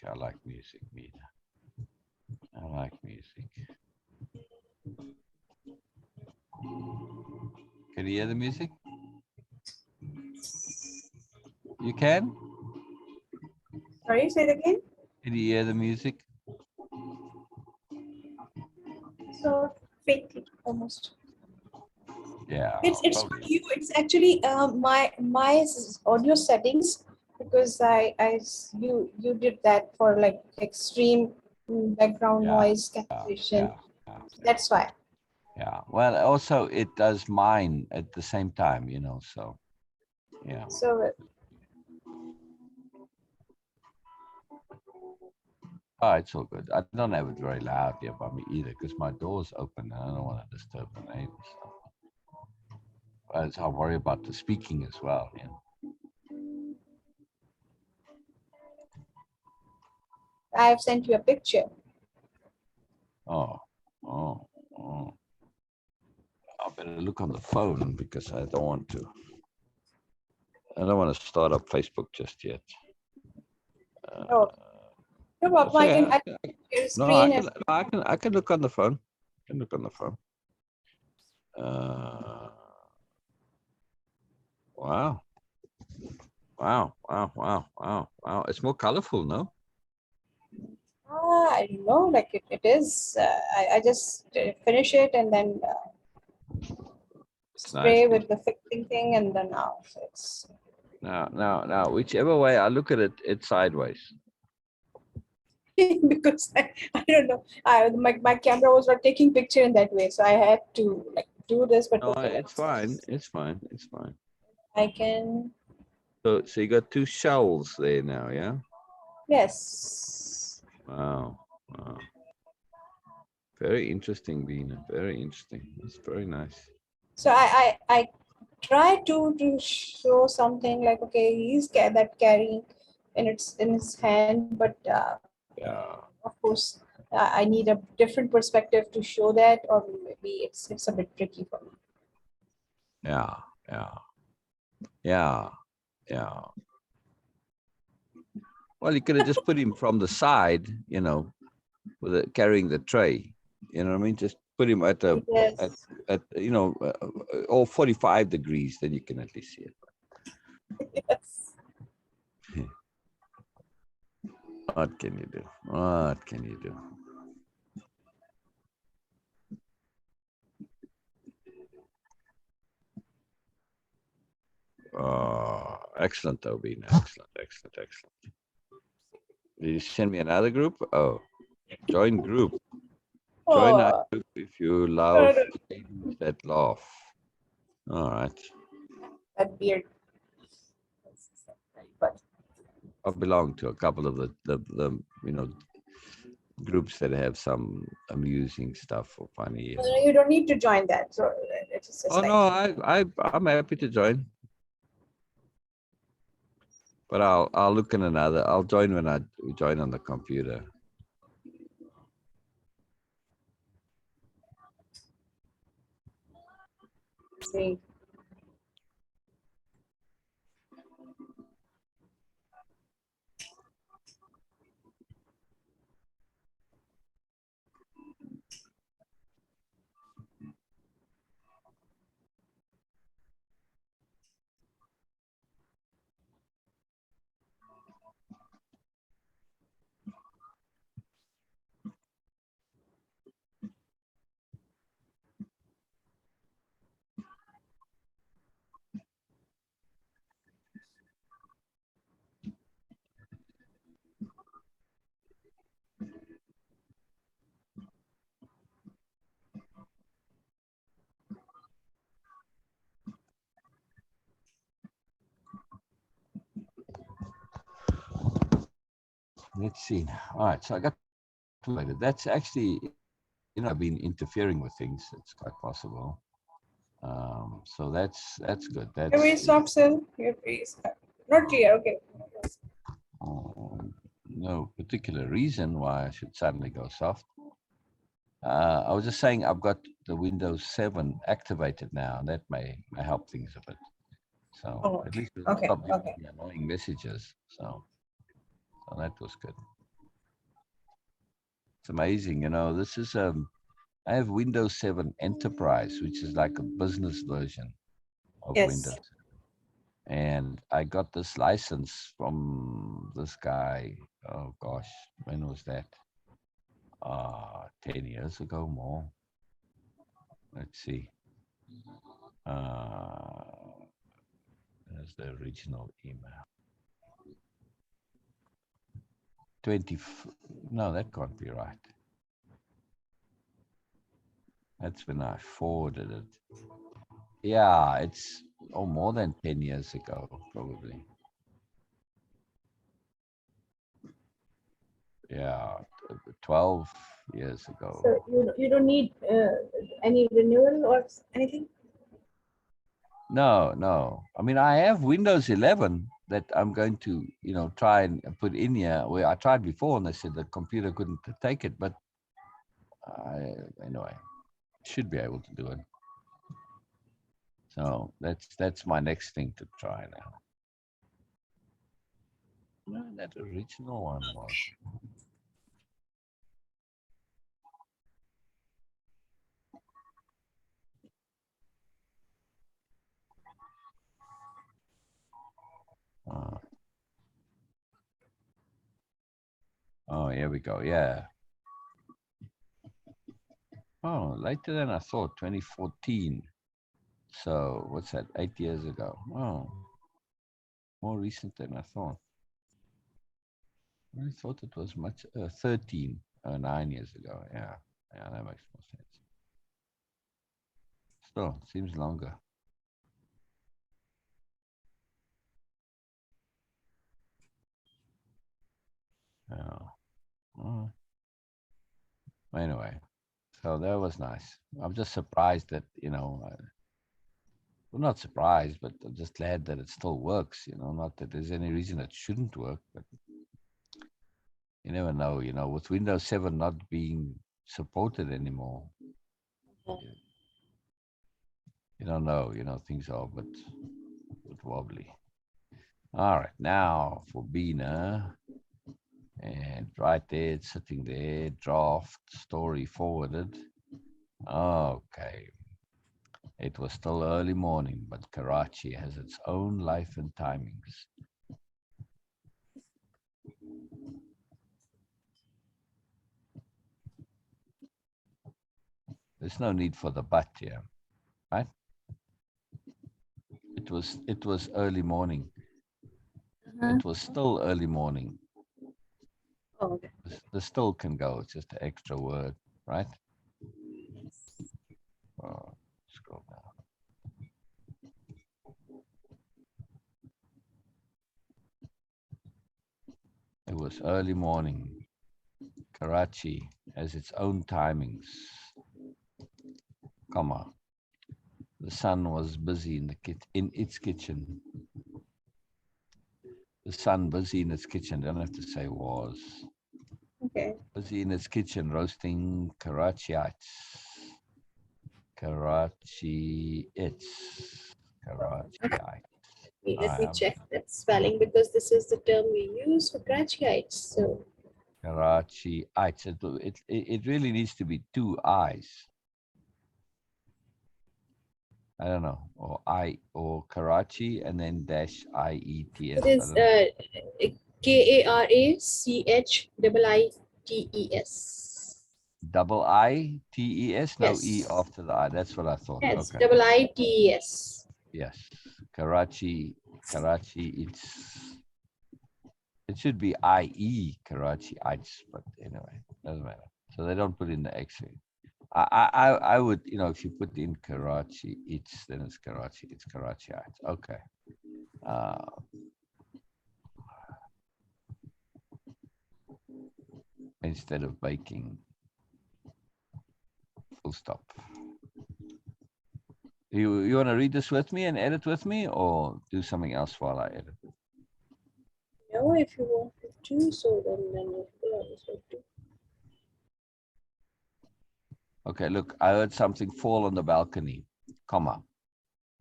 I like music, Beena. I like music. Can you hear the music? You can? Sorry, say it again. Can you hear the music? So faintly, almost. Yeah, It's not probably. you. It's actually my audio settings, because you did that for like extreme background Yeah, noise yeah, cancellation. yeah, yeah, yeah. That's why. Yeah. Well, also it does mine at the same time, so yeah. So Oh, it's all good. I don't have it very loud here by me either because my door's open and I don't want to disturb the neighbors. So I worry about the speaking as well. I have sent you a picture. Oh, oh, oh. I better look on the phone because I don't want to. I don't want to start up Facebook just yet. Oh, no problem. So I yeah, can share no, I screen can, and I can look on the phone. I can look on the phone. Uh, wow, wow, wow, wow, wow, wow. It's more colorful, no? I don't know, like it is. I just finish it and then It's nice. spray with the fixing thing, and then now it's Now, whichever way I look at it, it's sideways. because I don't know. My camera was not taking picture in that way, so I had to like do this. But No, okay, it's fine. It's fine. It's fine. I can. So you got two shells there now, yeah? Yes. Wow. Wow. Very interesting, Beena. Very interesting. It's very nice. So I try to show something like, okay, he's that carrying in his hand, but Yeah. of course I need a different perspective to show that, or maybe it's a bit tricky for me. Yeah. Yeah. Yeah. Yeah. Well, you could have just put him from the side, with carrying the tray. You know what I mean? Just put him at, Yes. at all 45 degrees, then you can at least see it. Yes. What can you do? What can you do? Oh, excellent, Obina. Excellent, excellent, excellent. Did you send me another group? Oh, join group. Join our Oh, group if you love no, ladies that laugh. All right. that beard. But I belong to a couple of the groups that have some amusing stuff or funny. you don't need to join that. So it's just Oh like, no, I'm happy to join. But I'll look in another. I'll join when I join on the computer. see. Let's see. All right, so I got that's actually, I've been interfering with things. It's quite possible. So that's good. Very That's soft cell. Your face. Not clear. Okay. no particular reason why I should suddenly go soft. I was just saying I've got the Windows 7 activated now, and that may help things a bit. So Oh, at okay. least it'll Okay. stop giving Okay. me annoying messages. So that was good. It's amazing. This is I have Windows 7 Enterprise, which is like a business version of Yes. Windows. And I got this license from this guy. Oh gosh, when was that? 10 years ago more. Let's see. There's the original email. 20. No, that can't be right. That's when I forwarded it. Yeah, it's more than 10 years ago, probably. Yeah, 12 years ago. So you don't need any renewal or anything? No, no. I mean, I have Windows 11 that I'm going to, try and put in here. Where I tried before, and they said the computer couldn't take it. But anyway, should be able to do it. So that's my next thing to try now. No, that original one was. Uh, oh, here we go. Yeah. Oh, later than I thought. 2014. So what's that? 8 years ago. Oh, more recent than I thought. I thought it was much 13, 9 years ago. Yeah, yeah, that makes more sense. Still, seems longer. Yeah. Oh. Anyway, so that was nice. I'm just surprised that well, not surprised, but I'm just glad that it still works. Not that there's any reason it shouldn't work, but you never know. With Windows 7 not being supported anymore, you, you don't know. Things are a bit wobbly. All right, now for Beena. And right there, it's sitting there, draft story forwarded. Okay. It was still early morning, but Karachi has its own life and timings. There's no need for the but here, right? It was early morning. Uh-huh. It was still early morning. Oh, okay. The still can go. It's just an extra word, right? Oh, scroll down. It was early morning. Karachi has its own timings, comma. The sun was busy in its kitchen. The sun busy in its kitchen. Don't have to say was. Okay. Busy in its kitchen roasting Karachiites. Karachiites. Karachiites. Let me check that spelling because this is the term we use for Karachiites. So Karachiites. It really needs to be two I's. I don't know, or Karachi and then dash it IETS. I is don't know. KARACHIITES. Double ITES, no E Yes. after the I. That's what I thought. Yes. Okay. IITES. Yes. Karachi. It should be IE Karachiites, but anyway, doesn't matter. So they don't put in the X. I would, if you put in Karachi, then it's Karachi. It's Karachiites. Okay. Uh, instead of baking, full stop. You want to read this with me and edit with me, or do something else while I edit? No, if you want to, so then you Okay, look, I heard something fall on the balcony, comma.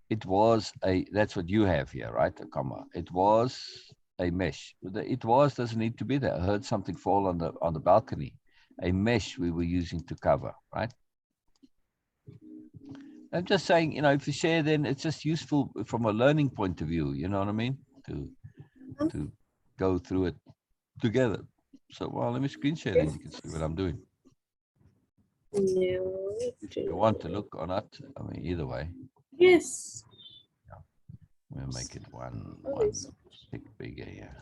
That's what you have here, right? A comma. It was a mesh. It was doesn't need to be there. I heard something fall on the balcony. a mesh we were using to cover, right? I'm just saying, if you share, then it's just useful from a learning point of view. You know what I mean? To go through it together. So, well, let me screen share, then you can see what I'm doing. No. If you want to look or not, I mean, either way. Yes. Yeah. We'll make it one Always. tick bigger here.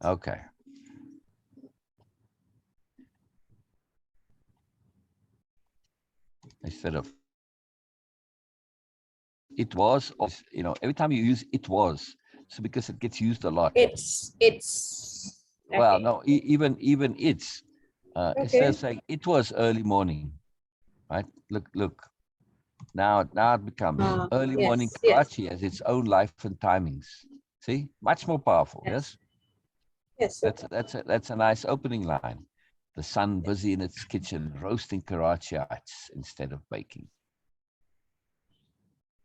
Okay. Instead of it was, every time you use it was, so because it gets used a lot. It's Well, okay. no, even it's instead Okay. of saying it was early morning, right? Look. Now it becomes early morning Yes, yes, Karachi has its own life and timings. See, much more powerful. yes, Yes, yes, sir. that's a nice opening line. The sun busy in its kitchen roasting Karachiites instead of baking.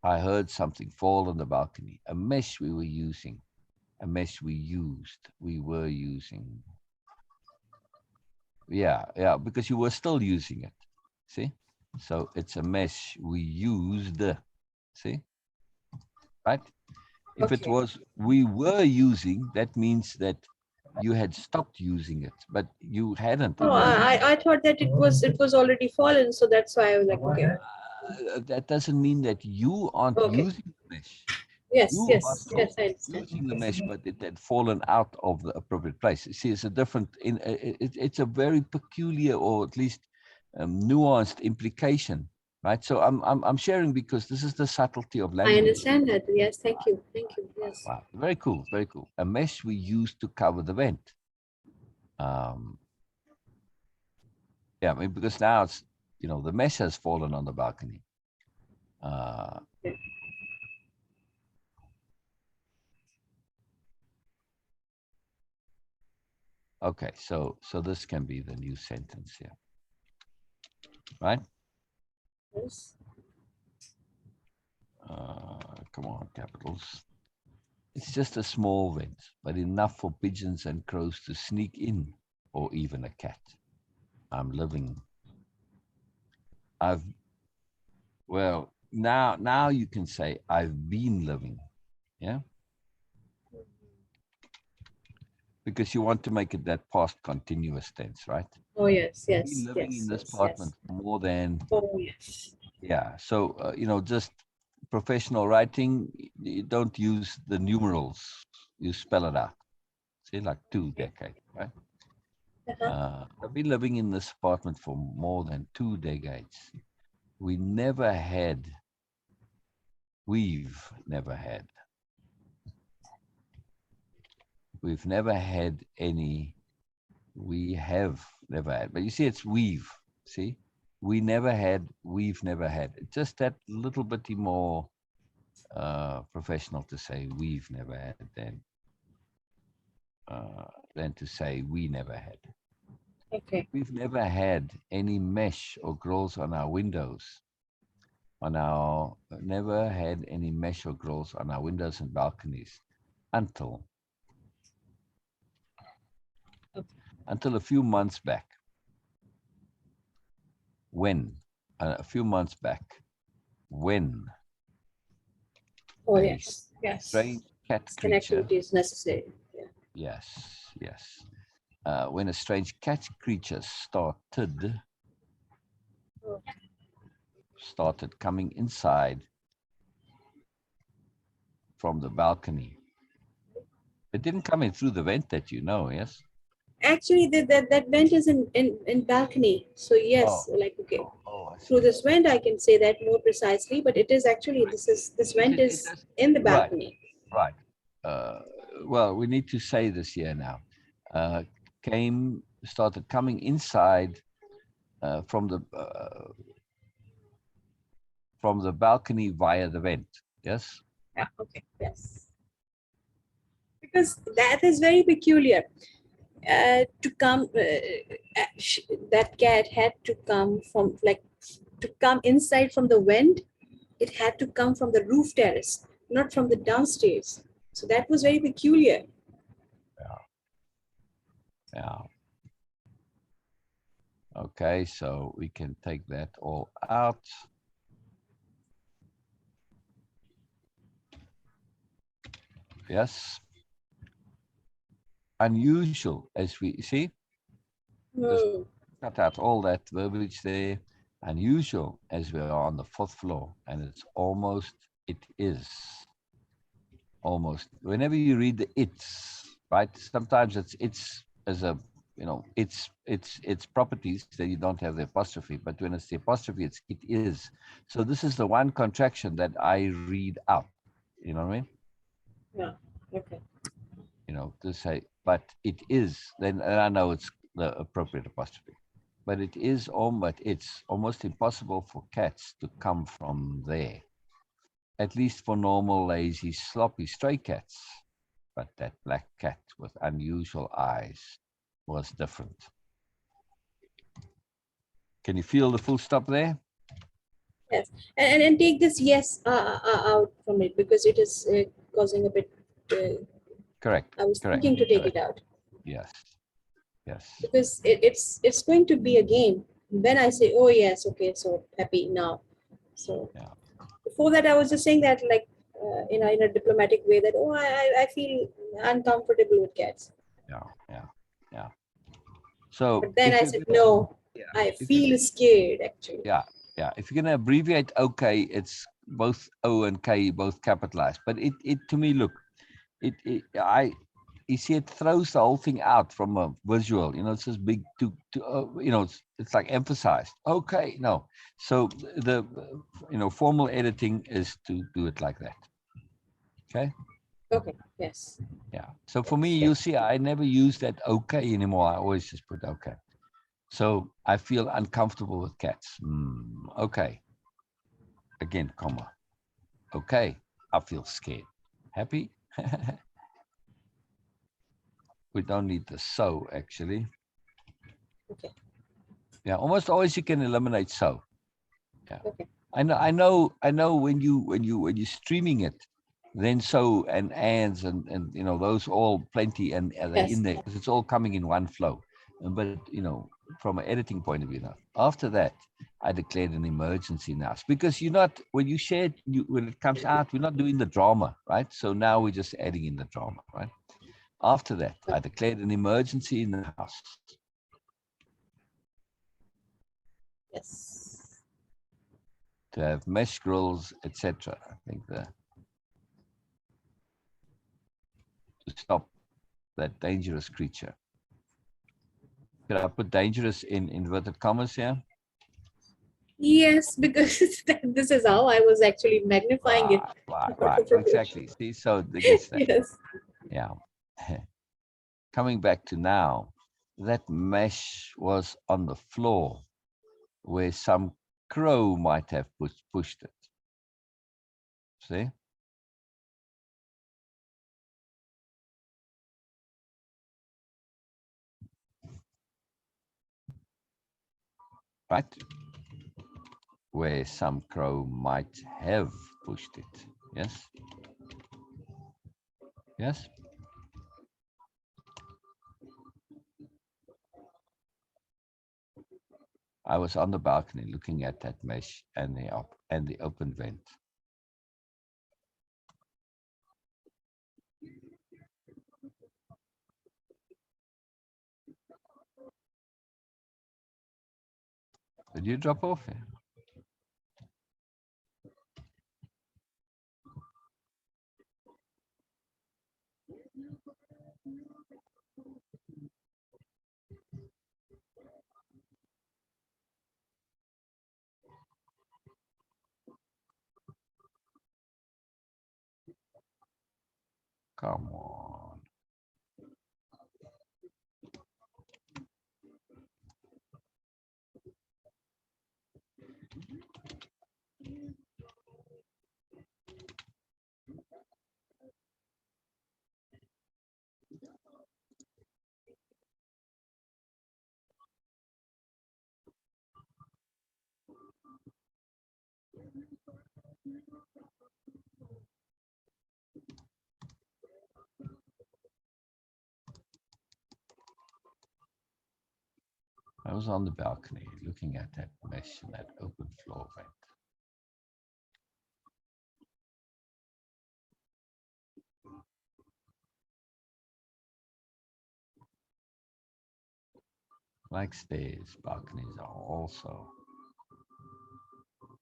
I heard something fall on the balcony. A mesh we were using. A mesh we were using. Yeah, because you were still using it. See? So it's a mesh we used. See? Right? If it Okay. was we were using, that means that you had stopped using it, but you hadn't. Oh, It was I thought that it was already fallen, so that's why I was like, okay, that doesn't mean that you aren't okay. using the mesh. Yes, You are yes, still yes, I understand. using the Yes. mesh, but it had fallen out of the appropriate place. See, it's a different. It's a very peculiar, or at least nuanced implication, right? So I'm sharing because this is the subtlety of I language. understand that. Yes, thank you, thank you. Yes. Wow, very cool, very cool. A mesh we use to cover the vent. Um, yeah, I mean, because now it's the mesh has fallen on the balcony. Uh, Okay. okay, so this can be the new sentence here, right? Yes. Come on, capitals. It's just a small vent, but enough for pigeons and crows to sneak in, or even a cat. I'm living. I've well now you can say I've been living, yeah, because you want to make it that past continuous tense, right? Oh yes, Been yes, living in yes, this yes, apartment yes. for more than Oh yes. yeah. So just professional writing, you don't use the numerals, you spell it out. Say like 2 decades, right? Uh-huh. I've been living in this apartment for more than 2 decades. We never had, we've never had, we've never had any, we have never had. But you see, it's we've, see? We never had, we've never had. It's just that little bit more professional to say we've never had than to say we never had. Okay. We've never had any mesh or grills on our windows. Never had any mesh or grills on our windows and balconies until Okay. a few months back. When a few months back, when Oh a yes, yes. strange cat This creature, connectivity is necessary. Yeah. yes, when a strange cat creature Okay. started coming inside from the balcony. It didn't come in through the vent that yes? Actually, that vent is in balcony. So Oh, yes, like okay. I Through see. this vent, I can say that more precisely. But it is actually Right. this Because vent it is does, in the right, balcony. right. Uh, well, we need to say this here now. Uh, started coming inside from the balcony via the vent. Yes. Yeah. Okay. Yes. Because that is very peculiar. To come, that cat had to come from to come inside from the vent. It had to come from the roof terrace, not from the downstairs. So that was very peculiar. Yeah. Yeah. Okay, so we can take that all out. Yes. Unusual, as we see, just Hmm. cut out all that verbiage there. Unusual, as we are on the fourth floor, and it's almost, it is almost. Whenever you read the it's, right? Sometimes it's as a, it's properties that you don't have the apostrophe, but when it's the apostrophe, it is. So this is the one contraction that I read out. You know what I mean? Yeah. Okay. To say, but it is, then and I know it's the appropriate apostrophe. But it's almost impossible for cats to come from there. At least for normal, lazy, sloppy stray cats. But that black cat with unusual eyes was different. Can you feel the full stop there? Yes. And take this yes out from it because it is causing a bit. Correct, I was correct, thinking to take correct. it out Yes, yes, because it's going to be a game. When I say, oh yes, okay, so happy now. So yeah, before that, I was just saying that like in a diplomatic way that oh I feel uncomfortable with cats. yeah, yeah, yeah. So But then if I you're said gonna, no, yeah, I if you, feel scared actually. yeah, yeah, if you're gonna abbreviate OK, it's both O and K both capitalized. But it to me, look, I you see it throws the whole thing out from a visual. It's this big it's like emphasized. Okay, no. So the formal editing is to do it like that. Okay. Okay. Yes. Yeah. So for me, Yes. you see, I never use that okay anymore. I always just put okay. So I feel uncomfortable with cats. Okay. Again, comma. Okay. I feel scared. Happy? We don't need the so actually. Okay. Yeah. Almost always you can eliminate so. Yeah. Okay. I know when you're streaming it, then so and ands and those all plenty and they're in Yes. there because it's all coming in one flow. But from an editing point of view now, after that, I declared an emergency now because you're not when you share it, when it comes out, we're not doing the drama, right? So now we're just adding in the drama, right? After that, I declared an emergency in the house Yes. to have mesh grills, etc. I think to stop that dangerous creature. Could I put dangerous in inverted commas here? Yes, because this is how I was actually magnifying it Right, right, out right. of proportion. Exactly. See, so it gets that. Yes. Yeah. Coming back to now, that mesh was on the floor where some crow might have pushed it. See? Right? Where some crow might have pushed it. Yes? Yes? I was on the balcony looking at that mesh and the open vent. Did you drop off here? Come on. I was on the balcony looking at that mesh and that open floor vent. Like stairs, balconies are also.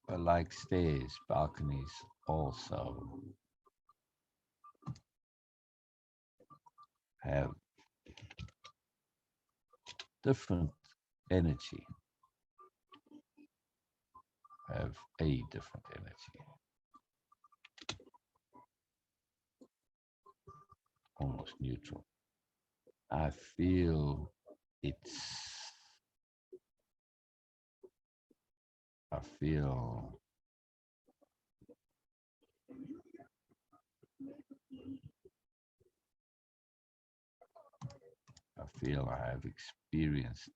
But like stairs, balconies also have different energy, have a different energy, almost neutral. I feel it's, I feel, I feel I have experienced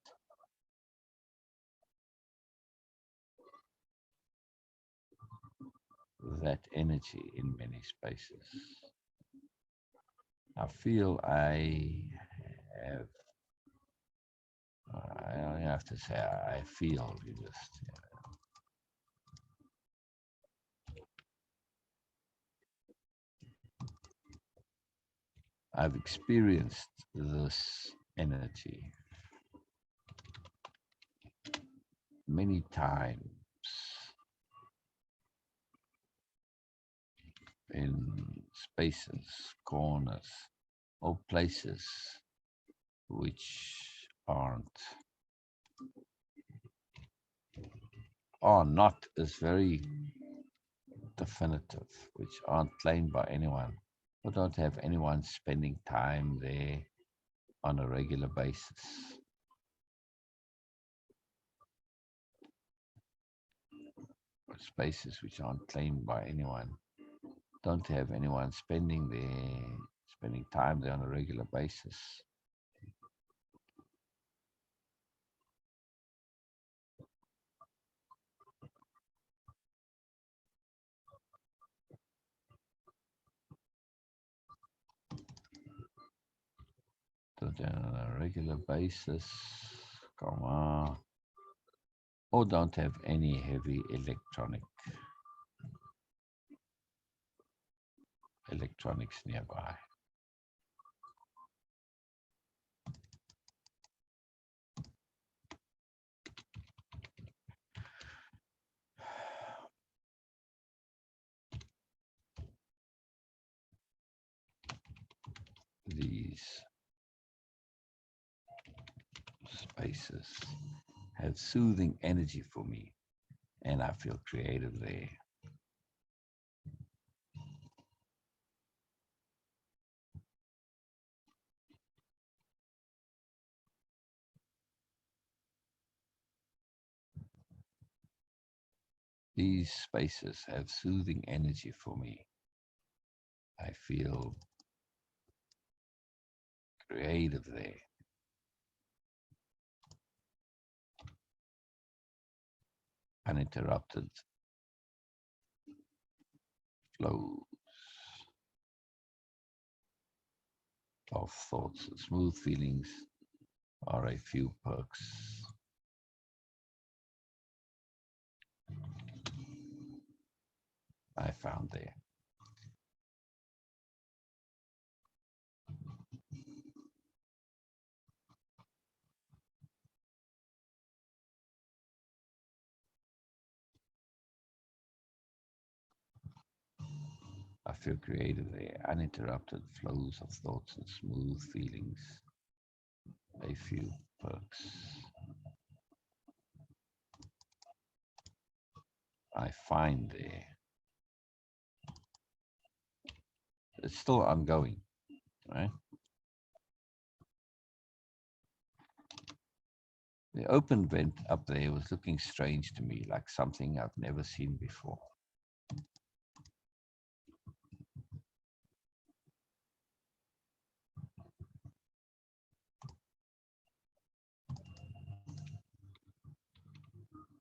that energy in many spaces. I feel have, I don't have to say I feel, you just, I've experienced this energy many times in spaces, corners, or places which are not as very definitive, which aren't claimed by anyone, or don't have anyone spending time there on a regular basis. Or spaces which aren't claimed by anyone, don't have anyone spending time there on a regular basis. Don't on a regular basis, comma, or don't have any heavy electronics nearby. These spaces have soothing energy for me, and I feel creative there. These spaces have soothing energy for me. I feel creative there. Uninterrupted flows of thoughts and smooth feelings are a few perks I found there. I feel creative there. Uninterrupted flows of thoughts and smooth feelings, a few perks I find there. It's still ongoing, right? The open vent up there was looking strange to me, like something I've never seen before.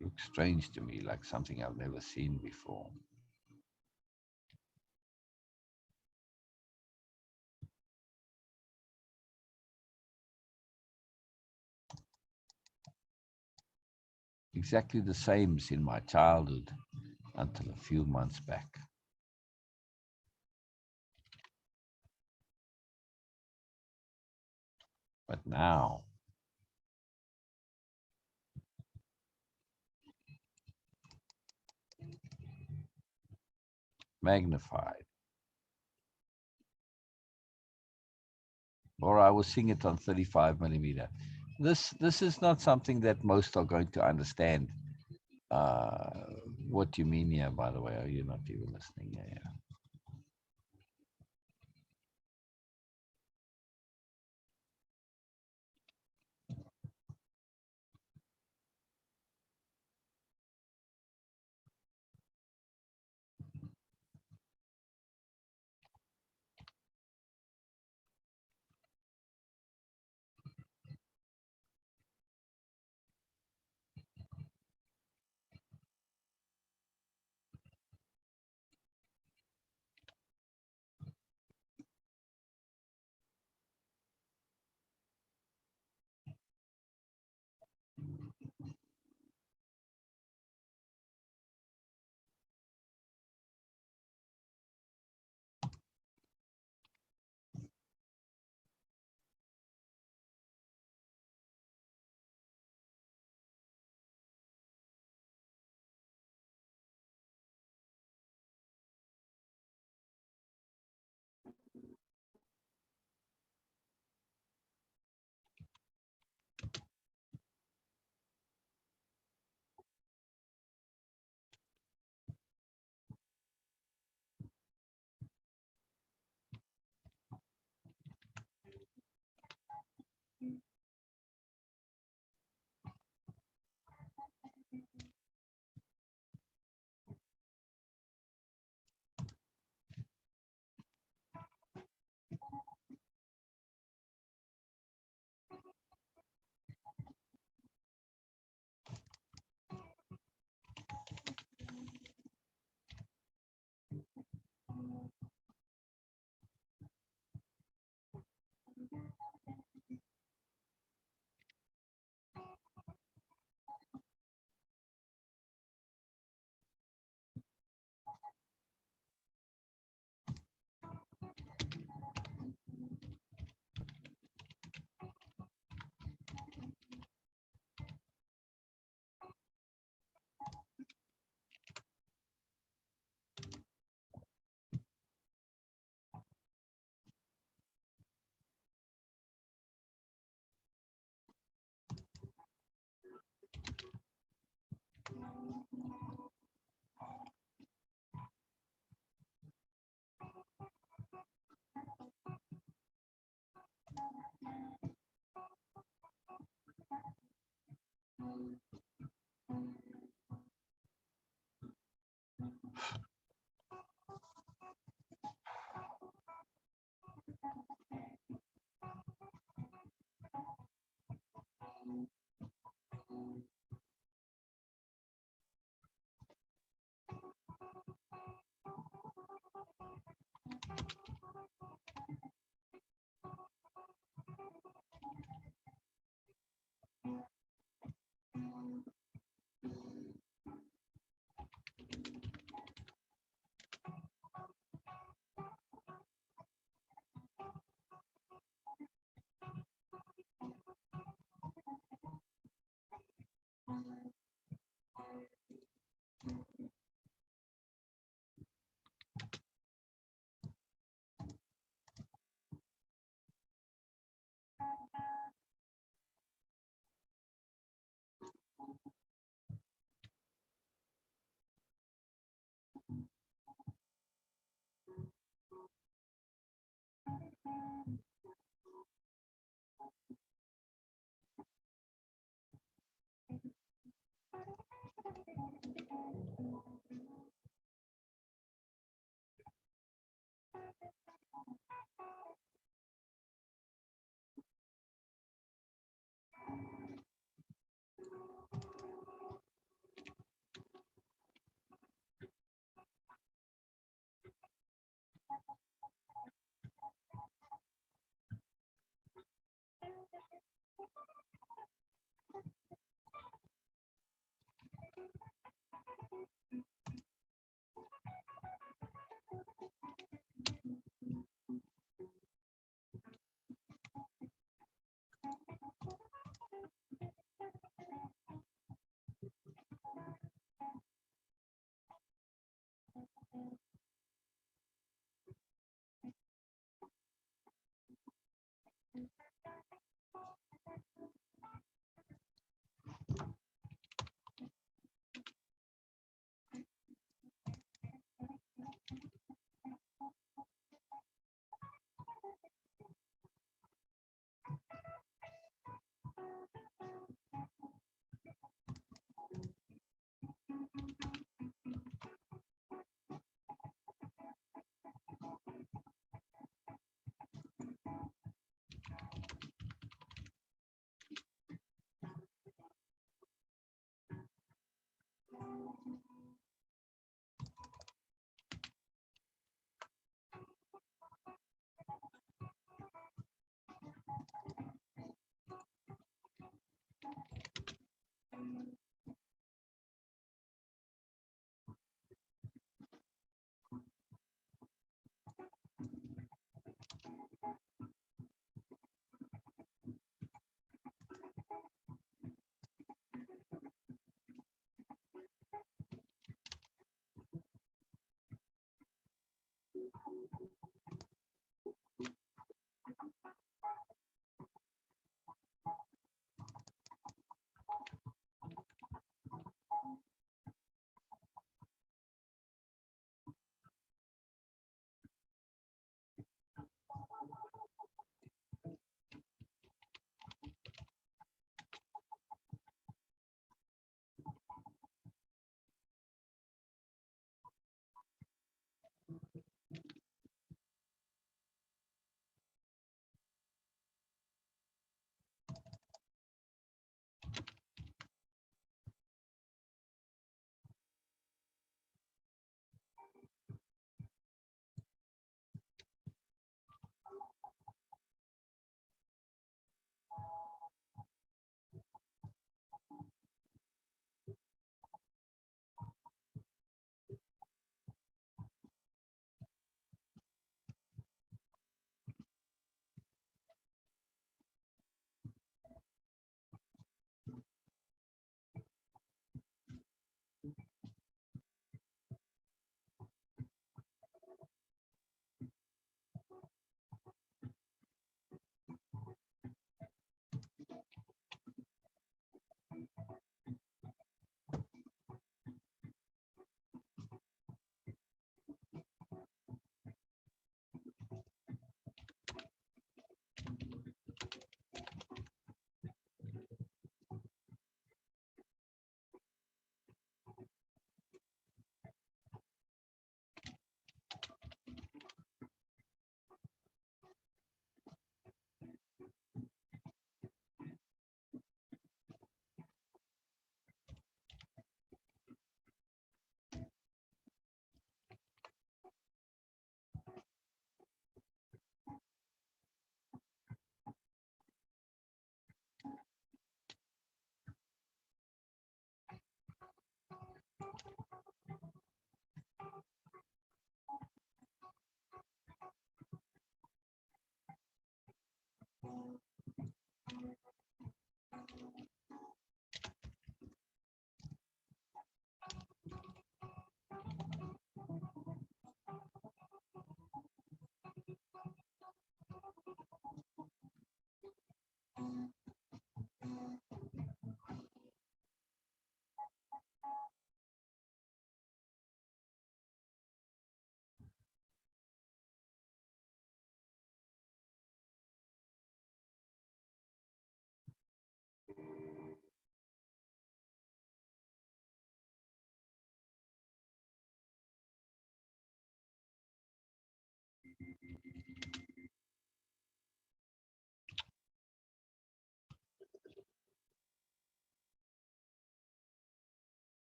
Looked strange to me, like something I've never seen before. exactly the same as in my childhood until a few months back. But now, magnified. Or I will sing it on 35 millimeter. This is not something that most are going to understand. Uh, what do you mean here, by the way? Are you not even listening? Yeah, yeah.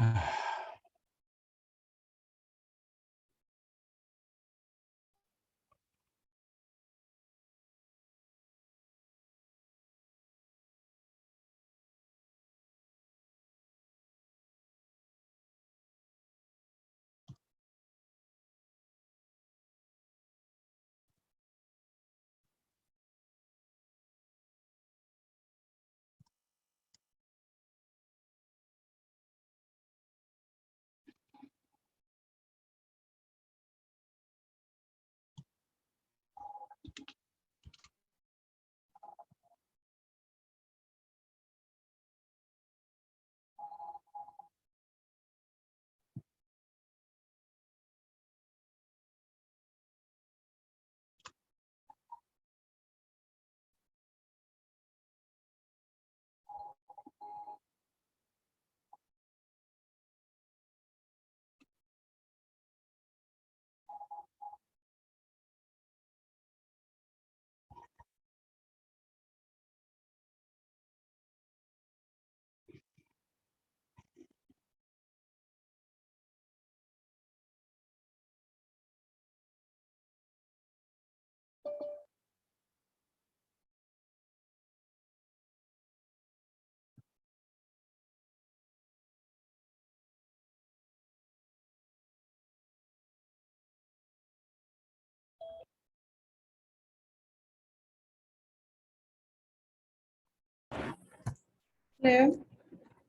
Hello.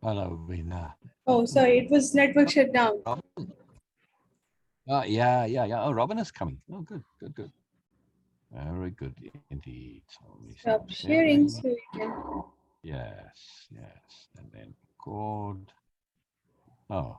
Hello, Beena. Oh, sorry, it was network shutdown. Robin? Yeah. Oh, Robin is coming. Oh, good, good, good. Very good indeed. So we stop Stop sharing sharing. so you can. Yes, yes. And then record. Oh,